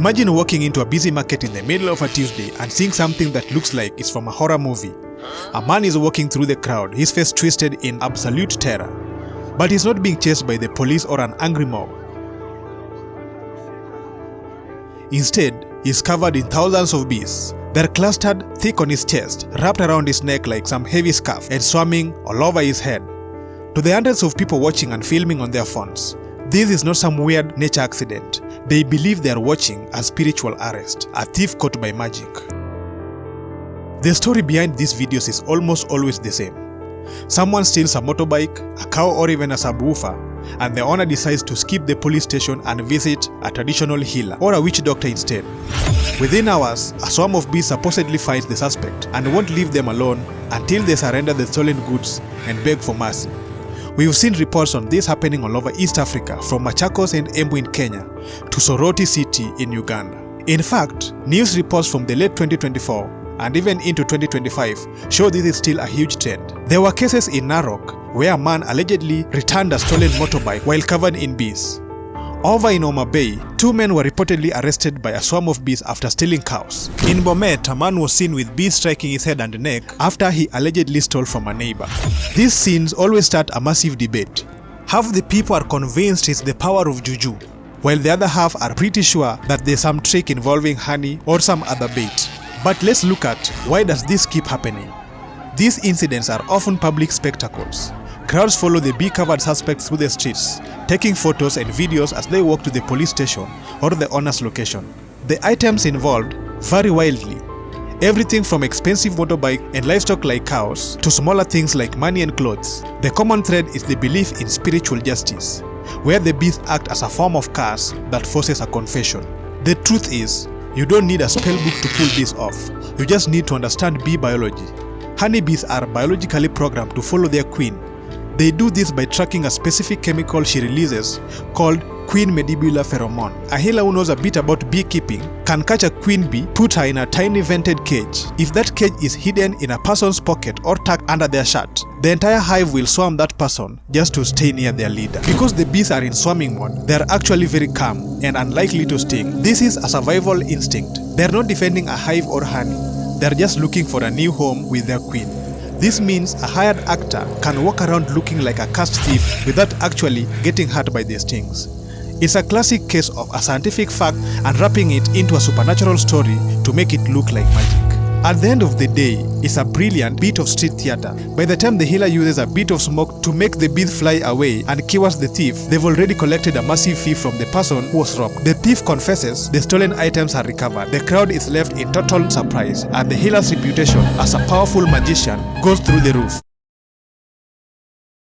Imagine walking into a busy market in the middle of a Tuesday and seeing something that looks like it's from a horror movie. A man is walking through the crowd, his face twisted in absolute terror. But he's not being chased by the police or an angry mob. Instead, he's covered in thousands of bees. They're clustered thick on his chest, wrapped around his neck like some heavy scarf, and swarming all over his head. To the hundreds of people watching and filming on their phones, this is not some weird nature accident. They believe they are watching a spiritual arrest, a thief caught by magic. The story behind these videos is almost always the same. Someone steals a motorbike, a cow, or even a subwoofer, and the owner decides to skip the police station and visit a traditional healer or a witch doctor instead. Within hours, a swarm of bees supposedly finds the suspect and won't leave them alone until they surrender the stolen goods and beg for mercy. We've seen reports on this happening all over East Africa, from Machakos and Embu in Kenya to Soroti City in Uganda. In fact, news reports from the late 2024 and even into 2025 show this is still a huge trend. There were cases in Narok where a man allegedly returned a stolen motorbike while covered in bees. Over in Homa Bay, 2 men were reportedly arrested by a swarm of bees after stealing cows. In Bomet, a man was seen with bees striking his head and neck after he allegedly stole from a neighbor. These scenes always start a massive debate. Half the people are convinced it's the power of Juju, while the other half are pretty sure that there's some trick involving honey or some other bait. But let's look at why does this keep happening. These incidents are often public spectacles. Crowds follow the bee-covered suspects through the streets, taking photos and videos as they walk to the police station or the owner's location. The items involved vary wildly. Everything from expensive motorbike and livestock like cows to smaller things like money and clothes. The common thread is the belief in spiritual justice, where the bees act as a form of curse that forces a confession. The truth is, you don't need a spell book to pull this off. You just need to understand bee biology. Honeybees are biologically programmed to follow their queen. They do this by tracking a specific chemical she releases called queen mandibular pheromone. A healer who knows a bit about beekeeping can catch a queen bee, put her in a tiny vented cage. If that cage is hidden in a person's pocket or tucked under their shirt, the entire hive will swarm that person just to stay near their leader. Because the bees are in swarming mode, they are actually very calm and unlikely to sting. This is a survival instinct. They are not defending a hive or honey. They are just looking for a new home with their queen. This means a hired actor can walk around looking like a cursed thief without actually getting hurt by their stings. It's a classic case of a scientific fact and wrapping it into a supernatural story to make it look like magic. At the end of the day, it's a brilliant bit of street theater. By the time the healer uses a bit of smoke to make the bees fly away and cures the thief, they've already collected a massive fee from the person who was robbed. The thief confesses, the stolen items are recovered, the crowd is left in total surprise, and the healer's reputation as a powerful magician goes through the roof.